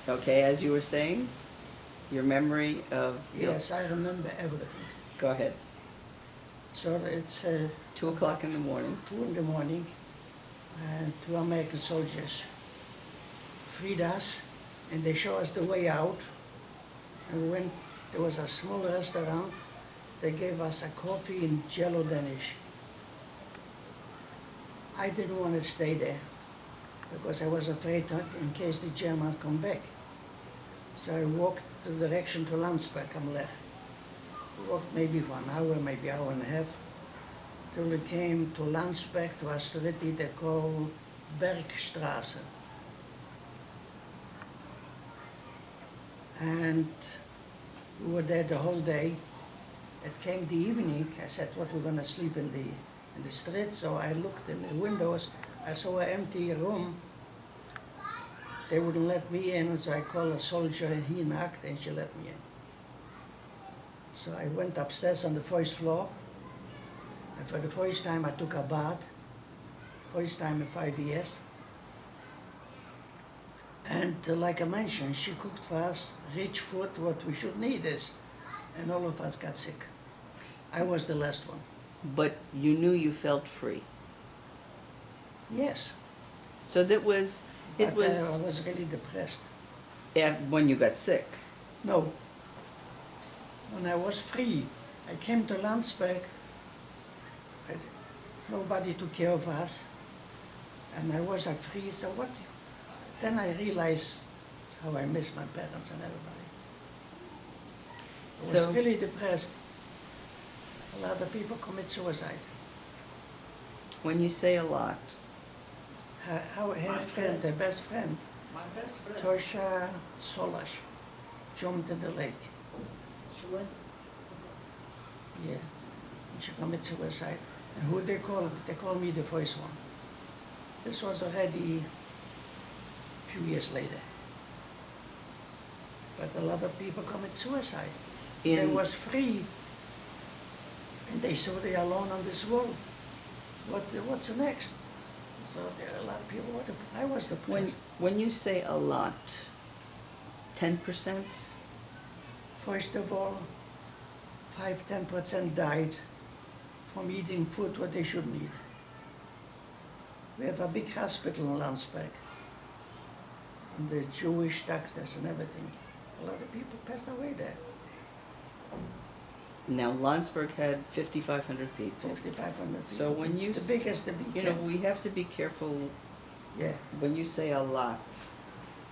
Okay, as you were saying, your memory of... Yes, I remember everything. Go ahead. So it's 2 o'clock in the morning. 2 in the morning, and two American soldiers freed us, and they show us the way out. And when there was a small restaurant, they gave us a coffee in Jello Danish. I didn't want to stay there because I was afraid in case the Germans come back. So I walked the direction to Landsberg am Lech. Walked maybe for an hour, maybe hour and a half, till we came to Landsberg, to a street they call Bergstraße. And we were there the whole day. It came the evening, I said, what, we're gonna sleep in the street? So I looked in the windows, I saw an empty room. They wouldn't let me in, so I called a soldier and he knocked and she let me in. So I went upstairs on the first floor, and for the first time I took a bath, first time in 5 years. And like I mentioned, she cooked for us rich food, what we should need is, and all of us got sick. I was the last one. But you knew you felt free. Yes. So that was, But it was I was really depressed. when you got sick. No. When I was free, I came to Landsberg. Nobody took care of us. And I was free, so what? Then I realized how I miss my parents and everybody. I was So- really depressed. A lot of people commit suicide. When you say a lot, Her friend, her best friend, My best friend. Tosha Solas, jumped in the lake. She went. Yeah, and she committed suicide. And who they call? They call me the first one. This was already a few years later. But a lot of people commit suicide. They was free, and they saw they are alone on this world. What's next? So there are a lot of people. I was depressed. when you say a lot, 10%? First of all, 5–10% died from eating food what they shouldn't eat. We have a big hospital in Landsberg, and the Jewish doctors and everything. A lot of people passed away there. Now, Landsberg had 5,500 people. 5,500 people. So when you... The biggest, the You know, we have to be careful. Yeah. When you say a lot,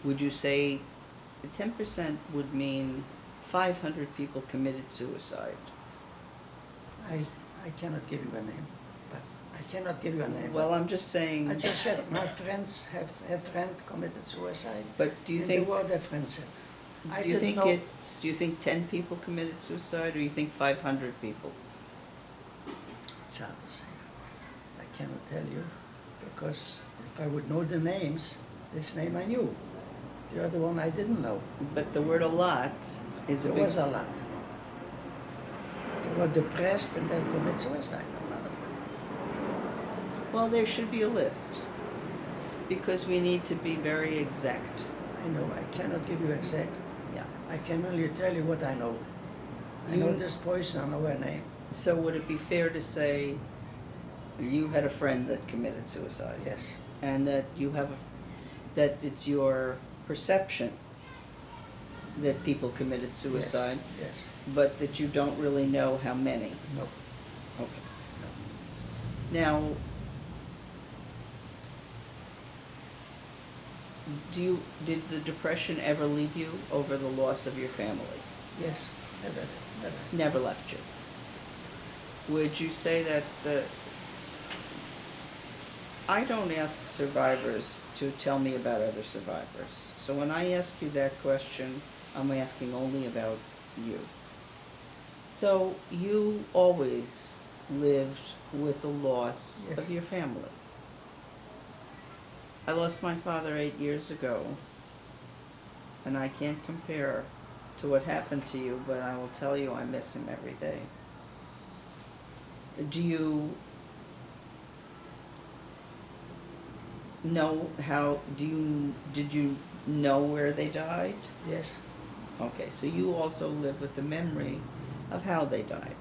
would you say 10% would mean 500 people committed suicide? I cannot give you a name, but I cannot give you a name. Well, I'm just saying... I just said my friends have friend committed suicide. But do you and think... they were their friends. I Do you didn't think know. do you think 10 people committed suicide, or you think 500 people? It's hard to say. I cannot tell you, because if I would know the names, this name I knew. The other one I didn't know. But the word a lot is a There big... was a lot. They were depressed and then commit suicide, a lot of them. Well, there should be a list, because we need to be very exact. I know, I cannot give you exact. Yeah. I can only tell you what I know. I know You- this person, I know her name. So would it be fair to say you had a friend that committed suicide? Yes, And that you have, that it's your perception that people committed suicide, yes, but that you don't really know how many? no, Okay. no. Now, did the depression ever leave you over the loss of your family? Yes, never, never. Never left you? Would you say that I don't ask survivors to tell me about other survivors. So when I ask you that question, I'm asking only about you. So you always lived with the loss Yes. of your family. I lost my father 8 years ago, and I can't compare to what happened to you, but I will tell you I miss him every day. Do you know how, did you know where they died? Yes. Okay, so you also live with the memory of how they died.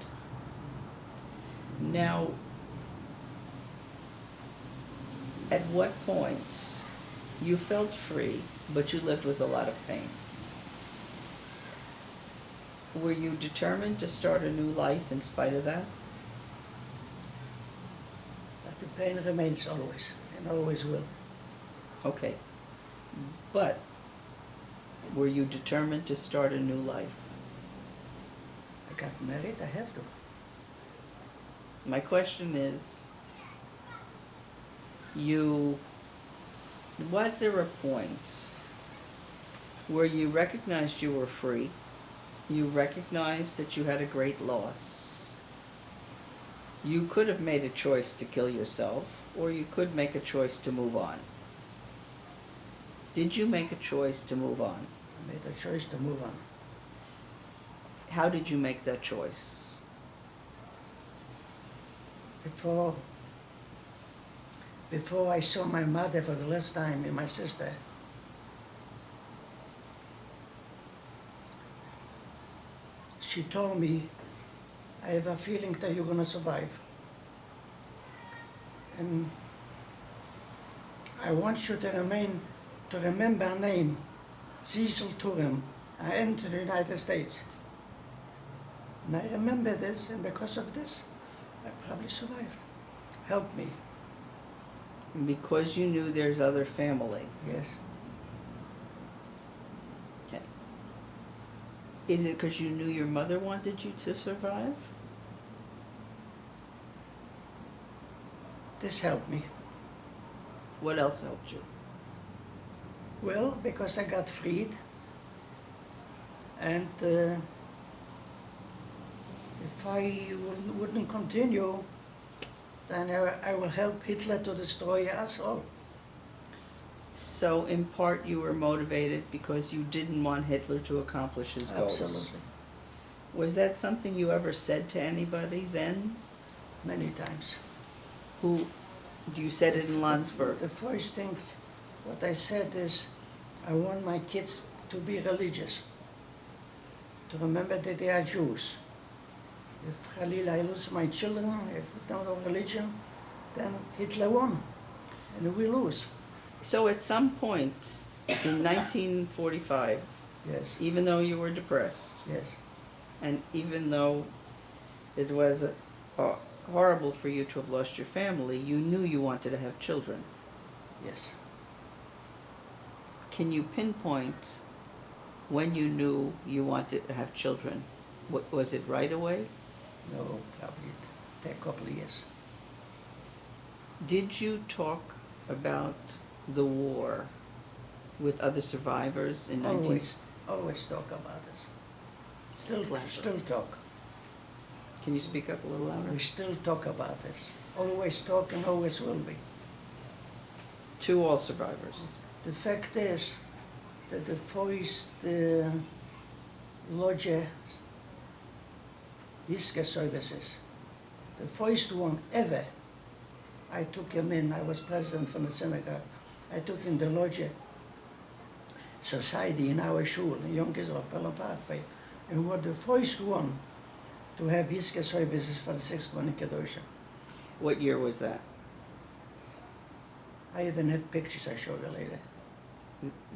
Now, at what point you felt free, but you lived with a lot of pain? Were you determined to start a new life in spite of that? But the pain remains always, and always will. Okay. But were you determined to start a new life? I got married, I have to. My question is, was there a point where you recognized you were free, you recognized that you had a great loss, you could have made a choice to kill yourself, or you could make a choice to move on? Did you make a choice to move on? I made a choice to move on. How did you make that choice? Before I saw my mother for the last time and my sister, she told me, I have a feeling that you're gonna survive. And I want you to remember her name, Cecil Turim. I entered the United States. And I remember this, and because of this, I probably survived. Help me. Because you knew there's other family. Yes. Okay. Is it because you knew your mother wanted you to survive? This helped me. What else helped you? Well, because I got freed, and if I wouldn't continue, then I will help Hitler to destroy us all. So in part you were motivated because you didn't want Hitler to accomplish his goals. Absolutely. Was that something you ever said to anybody then? Many times. Who, you said it in Landsberg? The first thing, what I said is, I want my kids to be religious, to remember that they are Jews. If Khalil, I lose my children, if we don't have religion, then Hitler won, and we lose. So at some point in 1945, Yes, even though you were depressed, yes, and even though it was horrible for you to have lost your family, you knew you wanted to have children. yes. Can you pinpoint when you knew you wanted to have children? Was it right away? No, probably take a couple of years. Did you talk about the war with other survivors in 19... Always talk about this. Still talk. Can you speak up a little louder? We still talk about this. Always talk and always will be. To all survivors. The fact is that the first lodge Iska services, the first one ever, I took him in. I was president from the synagogue. I took in the lodge society in our shul in Yonkers of Pelham Parkway, and we were the first one to have Iska services for the sixth one in Kedosha. What year was that? I even have pictures I show you later.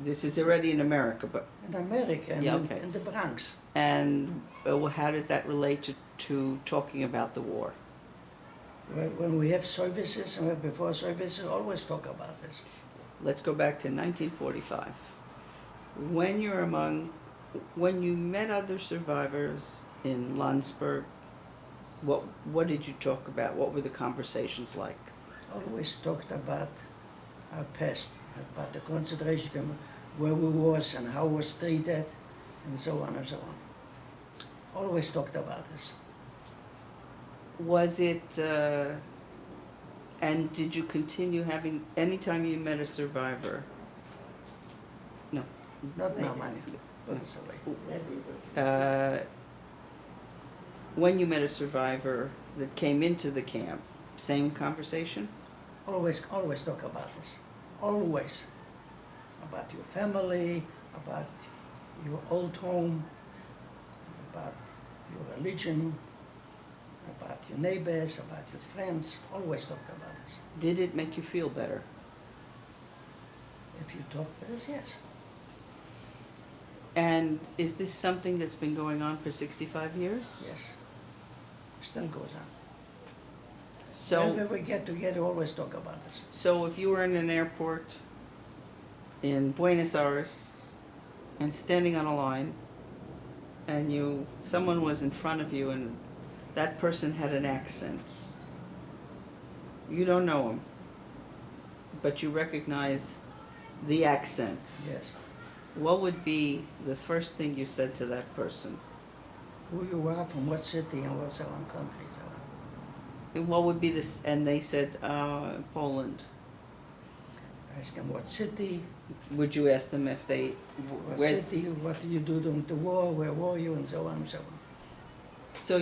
This is already in America, but... In America and Yeah, okay. in the Bronx. And how does that relate to talking about the war? When we have services and before services, always talk about this. Let's go back to 1945. When you met other survivors in Landsberg, what did you talk about? What were the conversations like? Always talked about our past, about the concentration camp, where we was and how we was treated, and so on and so on. Always talked about this. Was it, and did you continue having, anytime you met a survivor? No. Not now, money, put it away. Maybe it was. When you met a survivor that came into the camp, same conversation? Always talk about this. Always. about your family, about your old home, about your religion, about your neighbors, about your friends. Always talked about this. Did it make you feel better? If you talk with us, yes. And is this something that's been going on for 65 years? Yes. Still goes on. So, Whenever we get together, always talk about this. so if you were in an airport in Buenos Aires and standing on a line and someone was in front of you and that person had an accent. You don't know him, but you recognize the accent. Yes. What would be the first thing you said to that person? Who you are, from what city, and what's our country. So, And what would be this? And they said, Poland. ask them what city, Would you ask them if they, what where, city, what did you do during the war, where were you, and so on and so on. so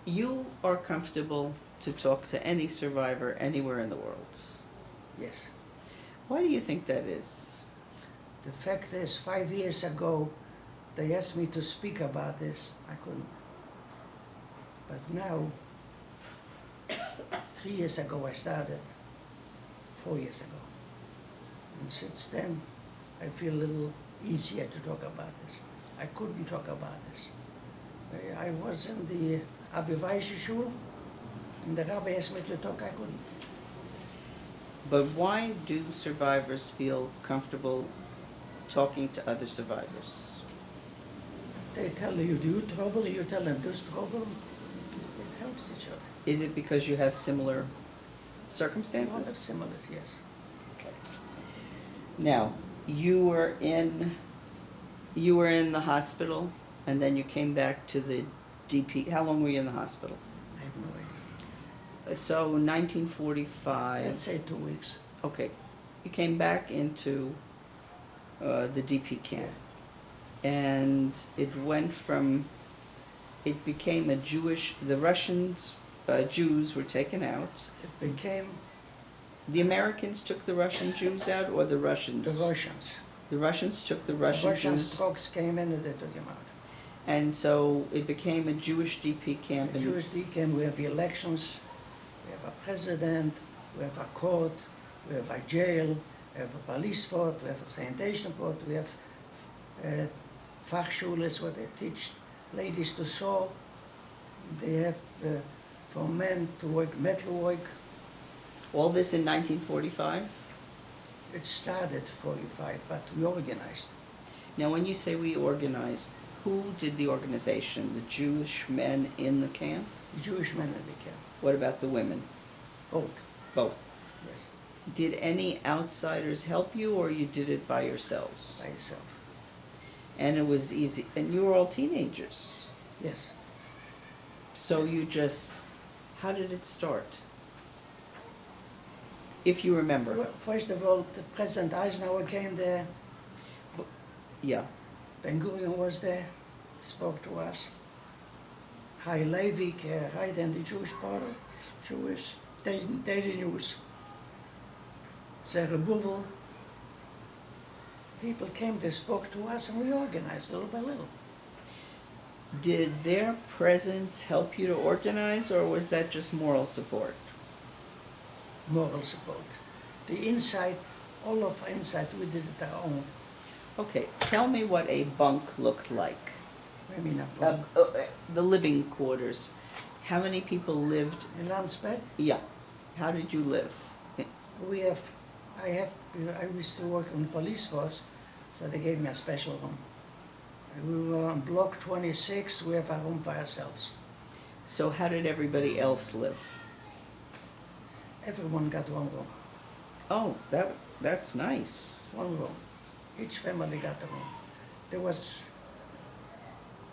you are comfortable to talk to any survivor anywhere in the world. Yes. Why do you think that is? The fact is, 5 years ago, they asked me to speak about this. I couldn't. But now, 3 years ago I started, 4 years ago. And since then, I feel a little easier to talk about this. I couldn't talk about this. I was in the Abivaisha shul, and the rabbi asked me to talk, I couldn't. But why do survivors feel comfortable talking to other survivors? They tell you do trouble, you tell them this trouble. It helps each other. Is it because you have similar Well, that's circumstances? similar, yes. Okay. Now, you were in the hospital and then you came back to the DP. How long were you in the hospital? I have no idea. So 1945. Let's say 2 weeks. Okay. You came back into the DP camp. And it became a Jewish, the Russians, Jews were taken out. It became The Americans took the Russian Jews out, or the Russians? the Russians. The Russians took the The Russian Russian Jews. folks came in and they took him out. And so it became a Jewish DP camp. The Jewish came, we have elections, we have a president, we have a court, we have a jail, we have a police fort, we have a sanitation fort, we have Fachschules where they teach ladies to sew. They have for men to work metal work. All this in 1945? It started 45, but we organized. Now when you say we organized, who did the organization? The Jewish men in the camp? The Jewish men in the camp, What about the women? both, Both. yes, Did any outsiders help you, or you did it by yourselves? by itself, And it was easy, and you were all teenagers. yes. So you just, how did it start? If you remember. Well, first of all, the President Eisenhower came there, Yeah. Ben-Gurion was there, spoke to us. Hai Levi, right in the Jewish part, Jewish daily news. Zerubbabel. People came, they spoke to us, and we organized little by little. Did their presence help you to organize, or was that just moral support? Moral support. The inside, all of inside, we did it our own. Okay, tell me what a bunk looked like. I mean, a The living quarters. How many people lived? in Landsberg, Yeah. How did you live? I used to work on police force, so they gave me a special room. We were on block 26, we have a room for ourselves. So how did everybody else live? Everyone got one room, Oh, that's nice. one room. Each family got a room.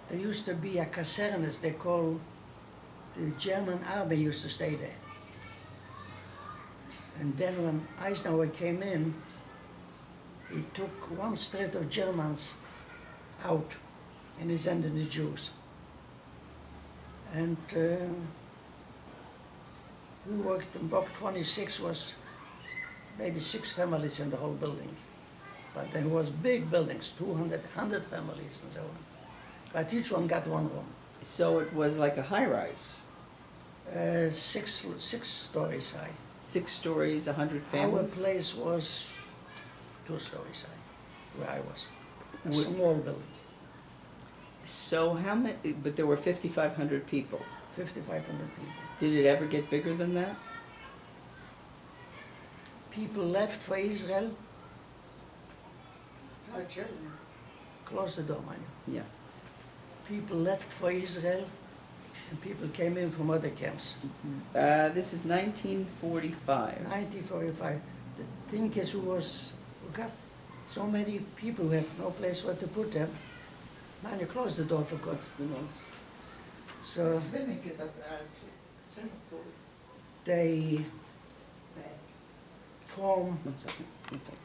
There used to be a casernes, they call, the German army used to stay there. And then when Eisenhower came in, he took one street of Germans out and he sent in the Jews. And we worked in block 26, was maybe 6 families in the whole building. But there was big buildings, 200, 100 families and so on. But each one got one room. So it was like a high-rise, 6 stories high. 6 stories, 100 Our families? place was 2 stories high, where I was. A Would- small building, So how many, but there were 5,500 people. 5,500 people. Did it ever get bigger than that? People left for Israel, It's our children. close the door, man. Yeah. People left for Israel, and people came in from other camps. This is 1945. 1945. The thing is, we got so many people who have no place where to put them. Man, you close the door for God's the most. So Swimming is a swimming pool. they Bag. form One second, one second.